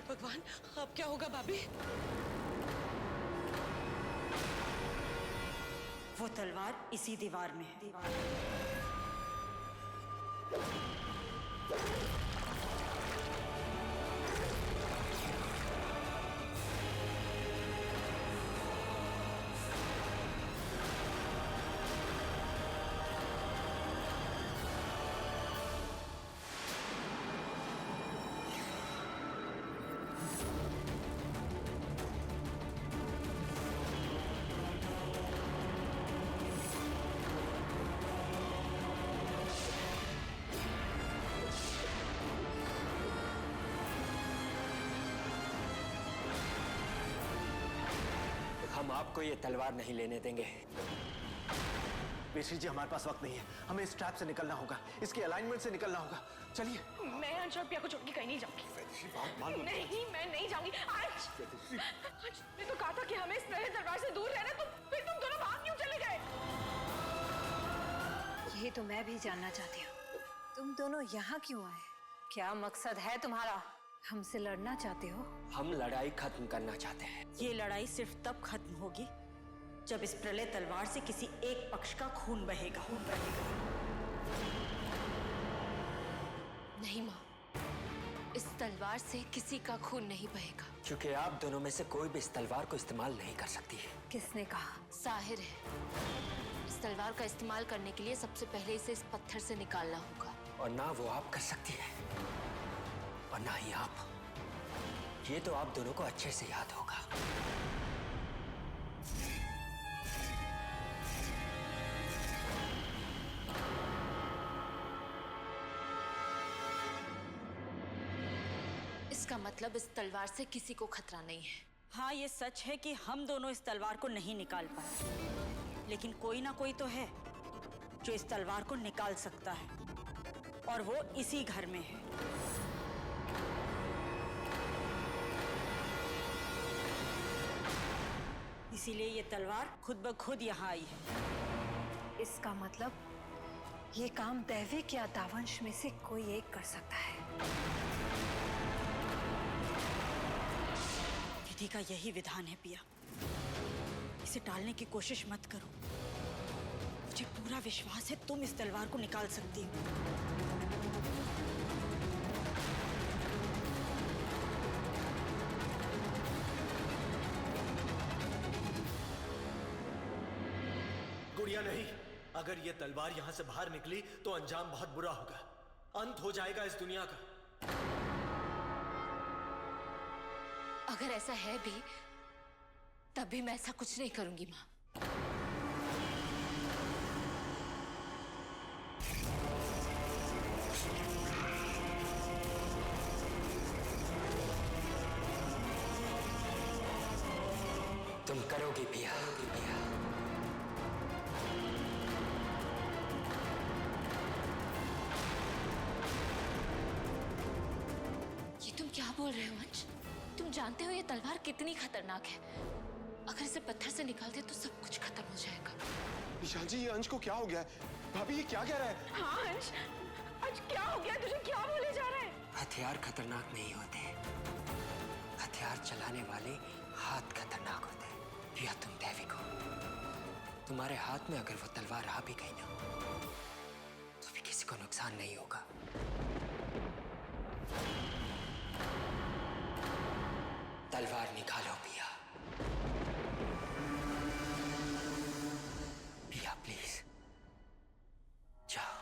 भगवान, अब क्या होगा भाभी? वो तलवार इसी दीवार में है। हम आपको ये तलवार नहीं लेने देंगे। बेशी जी, हमारे पास वक्त नहीं है, हमें इस ट्रैप से निकलना होगा, इसके अलाइनमेंट से निकलना होगा। चलिए। मैं अंश और पिया को छोड़ के कहीं नहीं जाऊंगी। नहीं, मैं नहीं जाऊंगी। अंश, मैं तो कहा था कि हमें इस प्रलय दरबार से दूर रहना, तो फिर तुम दोनों भाग क्यों चले गए? यही तो मैं भी जानना चाहती हूँ, तुम दोनों यहाँ क्यों आए? क्या मकसद है तुम्हारा? हमसे लड़ना चाहते हो? हम लड़ाई खत्म करना चाहते हैं। ये लड़ाई सिर्फ तब खत्म होगी जब इस प्रलय तलवार से किसी एक पक्ष का खून बहेगा। नहीं माँ, इस तलवार से किसी का खून नहीं बहेगा। क्योंकि आप दोनों में से कोई भी इस तलवार को इस्तेमाल नहीं कर सकती है। किसने कहा? जाहिर है, इस तलवार का इस्तेमाल करने के लिए सबसे पहले इसे इस पत्थर से निकालना होगा। और ना वो आप कर सकती है और ना ही आप। ये तो आप दोनों को अच्छे से याद होगा। इसका मतलब इस तलवार से किसी को खतरा नहीं है। हाँ, ये सच है कि हम दोनों इस तलवार को नहीं निकाल पाए, लेकिन कोई ना कोई तो है जो इस तलवार को निकाल सकता है, और वो इसी घर में है। इसीलिए ये तलवार खुद ब खुद यहाँ आई है। इसका मतलब ये काम दैविक या दावंश में से कोई एक कर सकता है। विधि का यही विधान है पिया, इसे टालने की कोशिश मत करो। मुझे पूरा विश्वास है तुम इस तलवार को निकाल सकती हो। गुड़िया नहीं, अगर ये तलवार यहां से बाहर निकली तो अंजाम बहुत बुरा होगा, अंत हो जाएगा इस दुनिया का। अगर ऐसा है भी, तब भी मैं ऐसा कुछ नहीं करूंगी माँ। तुम करोगी पिया। तुम क्या बोल रहे हो अंश? तुम जानते हो ये तलवार कितनी खतरनाक है। अगर इसे पत्थर से निकाल दे तो सब कुछ खत्म हो जाएगा। निशान जी, ये अंश को क्या हो गया है? भाभी, ये क्या कह रहा है? हाँ अंश, आज क्या हो गया तुझे? क्या बोले जा रहा है? हथियार खतरनाक नहीं होते, हथियार चलाने वाले हाथ खतरनाक होते हैं। या तुम दैविक हो, तुम्हारे हाथ में अगर वो तलवार आ भी गई ना, तो भी किसी को नुकसान नहीं होगा। तलवार निकालो पिया। पिया प्लीज जाओ।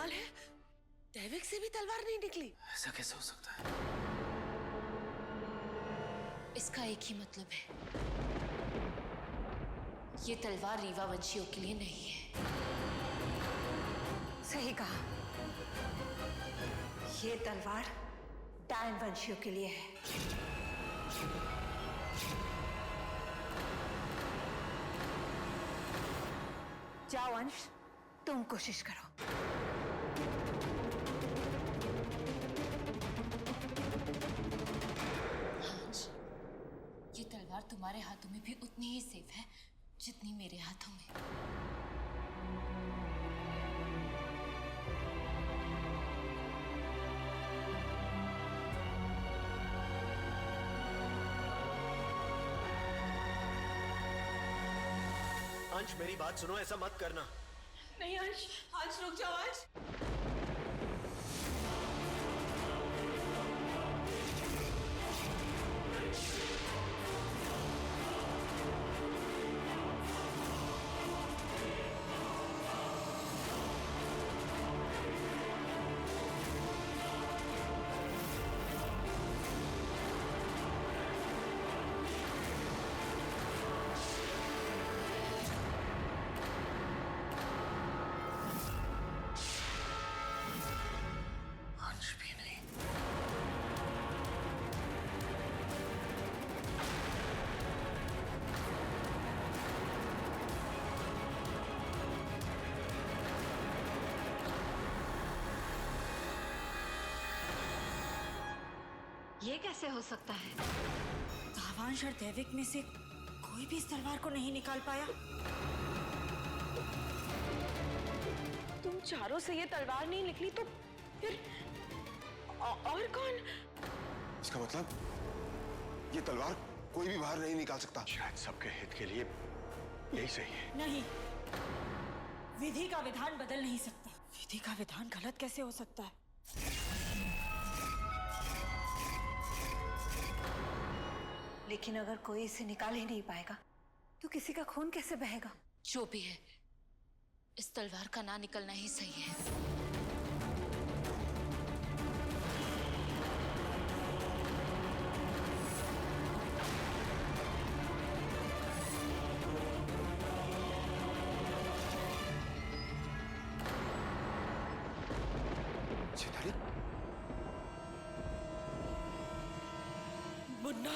कमाल है, दैविक से भी तलवार नहीं निकली। ऐसा कैसे हो सकता है? इसका एक ही मतलब है, ये तलवार रीवा वंशियों के लिए नहीं है। सही कहा, ये तलवार डायन वंशियों के लिए है। जाओ अंश, तुम कोशिश करो। अंश, ये तलवार तुम्हारे हाथों में भी उतनी ही सेफ है जितनी मेरे हाथों में। अंश मेरी बात सुनो, ऐसा मत करना। नहीं अंश, अंश रुक जाओ अंश। अंश भी नहीं। ये कैसे हो सकता है? दावांश और दैविक में से कोई भी इस तलवार को नहीं निकाल पाया। तुम चारों से ये तलवार नहीं निकली तो फिर और कौन? इसका मतलब ये तलवार कोई भी बाहर नहीं निकाल सकता। शायद सबके हित के लिए यही सही है। नहीं, विधि का विधान बदल नहीं सकता। विधि का विधान गलत कैसे हो सकता है? लेकिन अगर कोई इसे निकाल ही नहीं पाएगा तो किसी का खून कैसे बहेगा? जो भी है, इस तलवार का ना निकलना ही सही है। सितारी, मुन्ना,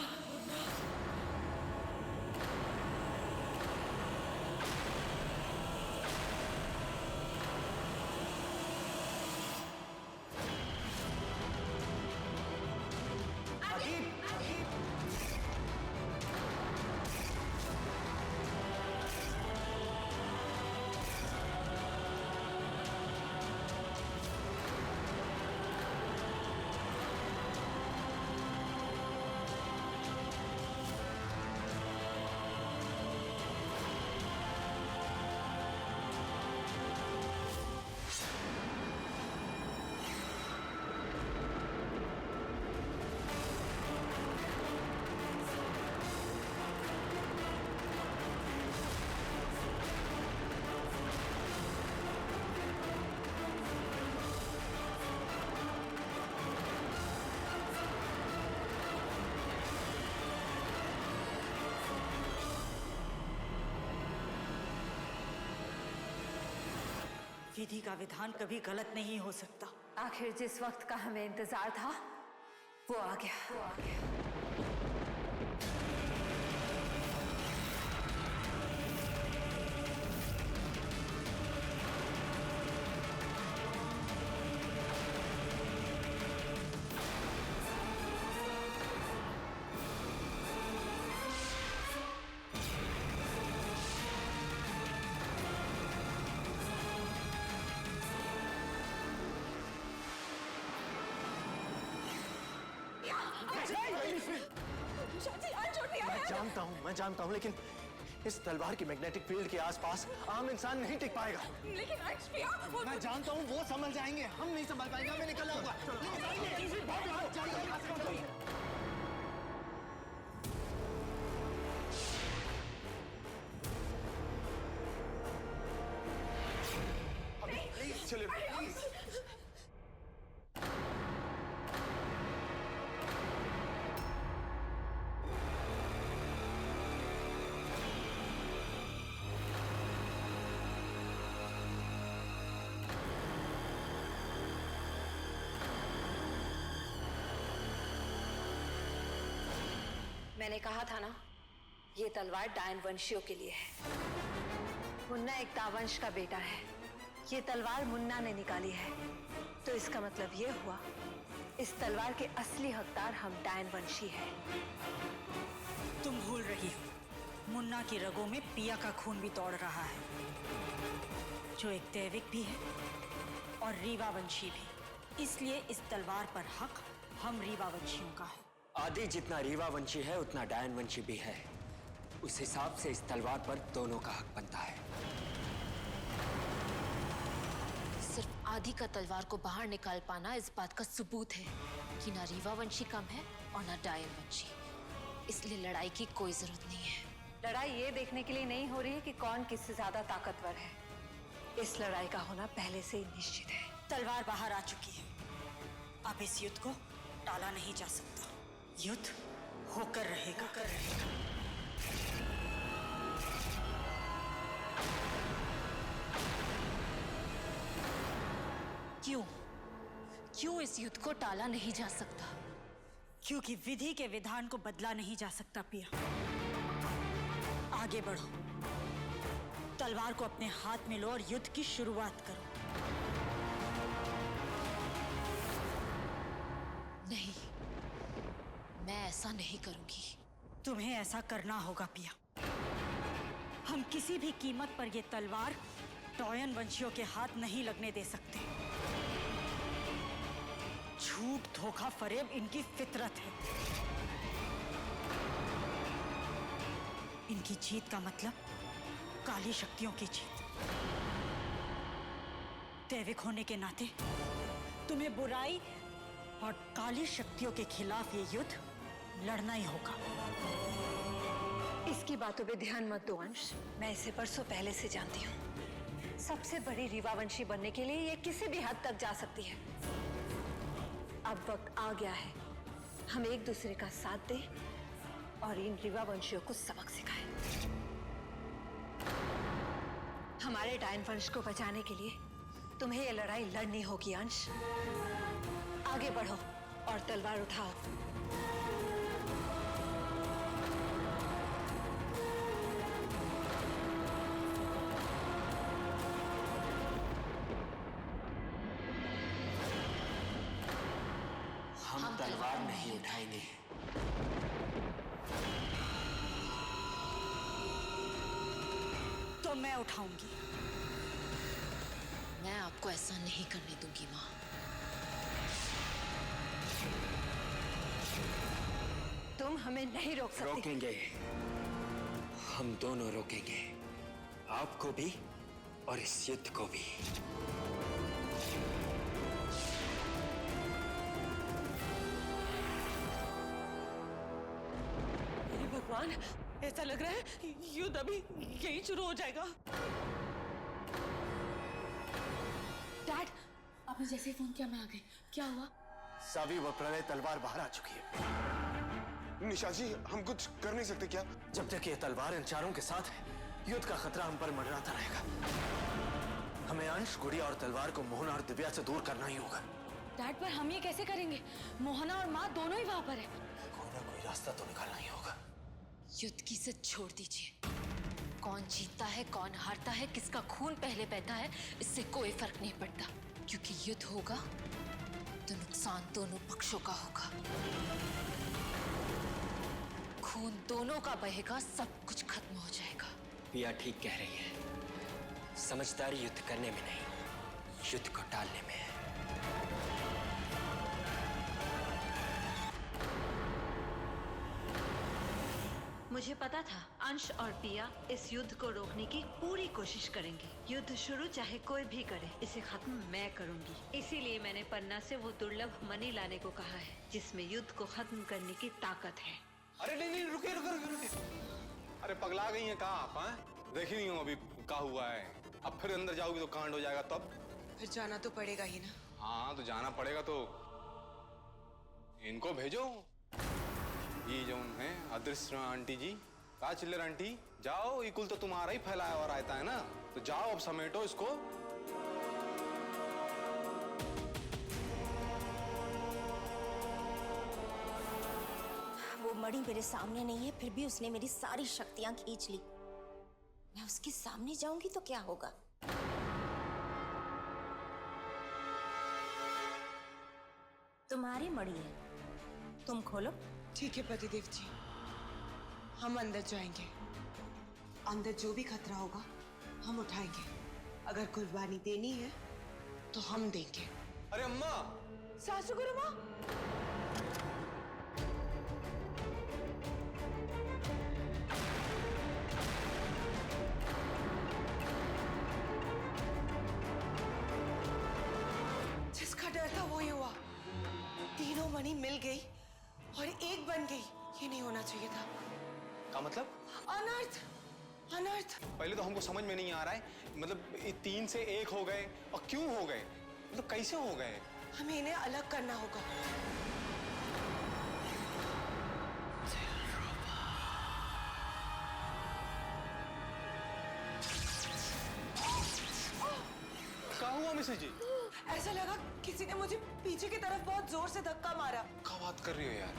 विधि का विधान कभी गलत नहीं हो सकता। आखिर जिस वक्त का हमें इंतजार था वो आ गया। मैं जानता हूँ, लेकिन इस तलवार की मैग्नेटिक फील्ड के आसपास आम इंसान नहीं टिक पाएगा। लेकिन अंश भैया, मैं जानता हूँ, वो संभल जाएंगे, हम नहीं संभल पाएंगे, हमें निकलना होगा। प्लीज चलिए, प्लीज। मैंने कहा था ना, ये तलवार डायन वंशियों के लिए है। मुन्ना एक दावंश का बेटा है। ये तलवार मुन्ना ने निकाली है, तो इसका मतलब ये हुआ इस तलवार के असली हकदार हम डायन वंशी हैं। तुम भूल रही हो, मुन्ना की रगों में पिया का खून भी दौड़ रहा है, जो एक दैविक भी है और रीवा वंशी भी। इसलिए इस तलवार पर हक हम रीवा वंशियों का है। आदि जितना रीवा वंशी है उतना डायन वंशी भी है। उस हिसाब से इस तलवार पर दोनों का हक बनता है। सिर्फ आदि का तलवार को बाहर निकाल पाना इस बात का सबूत है कि ना रीवा वंशी कम है और ना डायन वंशी। इसलिए लड़ाई की कोई जरूरत नहीं है। लड़ाई ये देखने के लिए नहीं हो रही है कि कौन किससे ज्यादा ताकतवर है। इस लड़ाई का होना पहले से ही निश्चित है। तलवार बाहर आ चुकी है। अब इस युद्ध को टाला नहीं जा सकता। युद्ध होकर रहेगा। क्यों इस युद्ध को टाला नहीं जा सकता? क्योंकि विधि के विधान को बदला नहीं जा सकता पिया। आगे बढ़ो, तलवार को अपने हाथ में लो और युद्ध की शुरुआत करो। नहीं, मैं ऐसा नहीं करूंगी। तुम्हें ऐसा करना होगा पिया। हम किसी भी कीमत पर यह तलवार डायन वंशियों के हाथ नहीं लगने दे सकते। झूठ, धोखा, फरेब इनकी फितरत है। इनकी जीत का मतलब काली शक्तियों की जीत। दैविक होने के नाते तुम्हें बुराई और काली शक्तियों के खिलाफ ये युद्ध लड़ना ही होगा। इसकी बातों पे ध्यान मत दो अंश। मैं इसे बरसों पहले से जानती हूँ। सबसे बड़ी रीवावंशी बनने के लिए ये किसी भी हद तक जा सकती है। अब वक्त आ गया है हम एक दूसरे का साथ दें और इन रीवावंशियों को सबक सिखाएं। हमारे डायन वंश को बचाने के लिए तुम्हें ये लड़ाई लड़नी होगी अंश। आगे बढ़ो और तलवार उठाओ। हम तलवार नहीं उठाएंगे। तो मैं उठाऊंगी। मैं आपको ऐसा नहीं करने दूंगी माँ। तुम हमें नहीं रोक सकती। रोकेंगे, हम दोनों रोकेंगे, आपको भी और इस युद्ध को भी। हे भगवान, ऐसा लग रहा है युद्ध अभी यही शुरू हो जाएगा। डैड, आपने जैसे ही फोन किया मैं आ गई। क्या हुआ? सावी व प्रलय तलवार बाहर आ चुकी है। निशा जी, हम कुछ कर नहीं सकते क्या? जब तक ये तलवार इन चारों के साथ है, युद्ध का खतरा हम पर मंडराता रहेगा। हमें अंश, गुड़िया और तलवार को मोहना और दिव्या से दूर करना ही होगा। डैड, पर हम ये कैसे करेंगे? मोहना और माँ दोनों ही वहां पर है। कोई ना कोई रास्ता तो निकालना ही होगा। युद्ध की से छोड़ दीजिए। कौन जीतता है, कौन हारता है, किसका खून पहले बहता है, इससे कोई फर्क नहीं पड़ता। क्योंकि युद्ध होगा तो नुकसान दोनों पक्षों का होगा। खून दोनों का बहेगा, सब कुछ खत्म हो जाएगा। पिया ठीक कह रही है। समझदारी युद्ध करने में नहीं, युद्ध को टालने में है। मुझे पता था अंश और पिया इस युद्ध को रोकने की पूरी कोशिश करेंगे। युद्ध शुरू चाहे कोई भी करे, इसे खत्म मैं करूंगी। इसीलिए मैंने पन्ना से वो दुर्लभ मणि लाने को कहा है जिसमें युद्ध को खत्म करने की ताकत है। अरे नहीं, रुके रुके रुके रुके। अरे पगला गई हैं कहाँ आप? हैं देख ही नहीं हूँ अभी क्या हुआ है। अब फिर अंदर जाओगी तो कांड हो जाएगा। तब फिर जाना तो पड़ेगा ही ना। हाँ, तो जाना पड़ेगा। तो इनको भेजो, ये जो है अदृश्य आंटी जी। कहा चिल्लर आंटी, जाओ, ये कुल तो तुम्हारा ही फैलाया और रहता है ना, तो जाओ अब समेटो इसको। वो मणि मेरे सामने नहीं है, फिर भी उसने मेरी सारी शक्तियां खींच ली। मैं उसके सामने जाऊंगी तो क्या होगा? तुम्हारी मणि है, तुम खोलो। ठीक है पतिदेव जी, हम अंदर जाएंगे। अंदर जो भी खतरा होगा हम उठाएंगे। अगर कुर्बानी देनी है तो हम देंगे। अरे अम्मा! सासू गुरु माँ, जिसका डर था वो ही हुआ। तीनों मणि मिल गई और एक बन गई। ये नहीं होना चाहिए था। का मतलब? अनर्थ, अनर्थ। पहले तो हमको समझ में नहीं आ रहा है, मतलब ये 3 से 1 हो गए और क्यों हो गए, मतलब कैसे हो गए? हमें इन्हें अलग करना होगा। क्या हुआ मिसेज जी? ऐसा लगा किसी ने मुझे पीछे की तरफ बहुत जोर से धक्का मारा। क्या बात कर रही हो यार?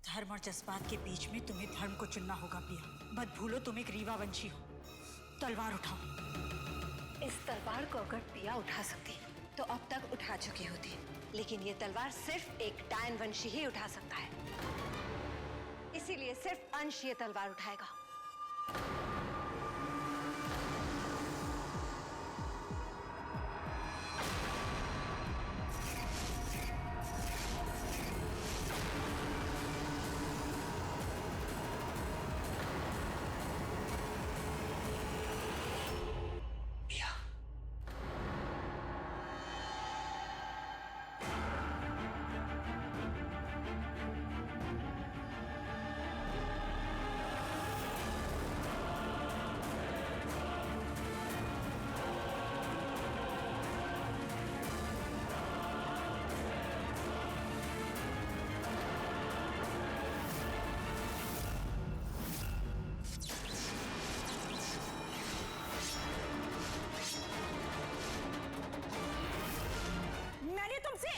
धर्म और जज्बात के बीच में तुम्हें धर्म को चुनना होगा पिया। मत भूलो तुम एक रीवा वंशी हो। तलवार उठाओ। इस तलवार को अगर पिया उठा सकती तो अब तक उठा चुकी होती, लेकिन ये तलवार सिर्फ एक डायन वंशी ही उठा सकता है। इसीलिए सिर्फ अंश ये तलवार उठाएगा। मैंने तुमसे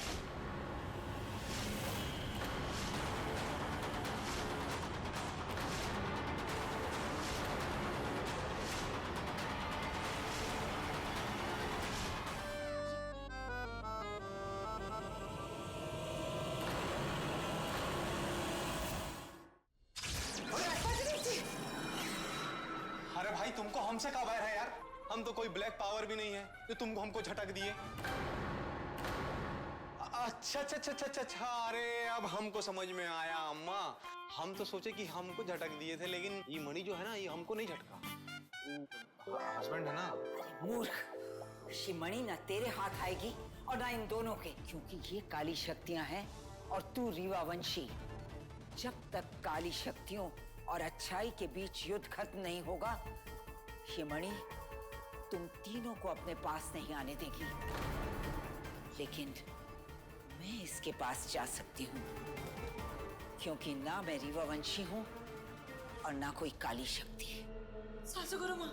अरे भाई तुमको हमसे क्या बैर है यार? हम तो कोई ब्लैक पावर भी नहीं है जो तुमको हमको झटक दिए। अच्छा अच्छा अच्छा अच्छा अच्छा, अरे अब हमको समझ में आया अम्मा। हम तो सोचे कि हमको झटक दिए थे, लेकिन ये मणि जो है ना ये हमको नहीं झटका। हस्बैंड है ना। मूर्ख, ये मणि ना तेरे हाथ आएगी और ना इन दोनों के, क्योंकि ये काली शक्तियां हैं और तू रीवा वंशी। जब तक काली शक्तियों और अच्छाई के बीच युद्ध खत्म नहीं होगा, ये मणि तुम तीनों को अपने पास नहीं आने देगी। लेकिन मैं इसके पास जा सकती हूँ, क्योंकि ना मैं रीवा वंशी हूँ और ना कोई काली शक्ति। सासू गुरु माँ,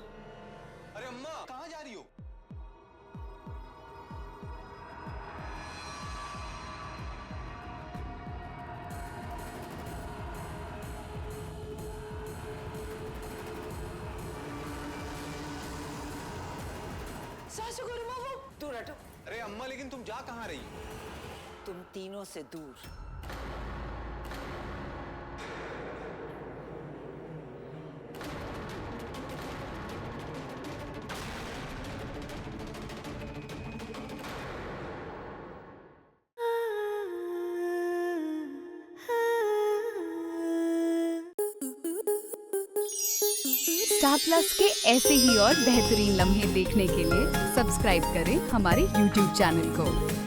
अरे अम्मा कहाँ जा रही हो? सासू गुरु माँ, वो दूर हटो। अरे अम्मा लेकिन तुम जा कहाँ रही? तुम तीनों से दूर। स्टार प्लस के ऐसे ही और बेहतरीन लम्हे देखने के लिए सब्सक्राइब करें हमारे YouTube चैनल को।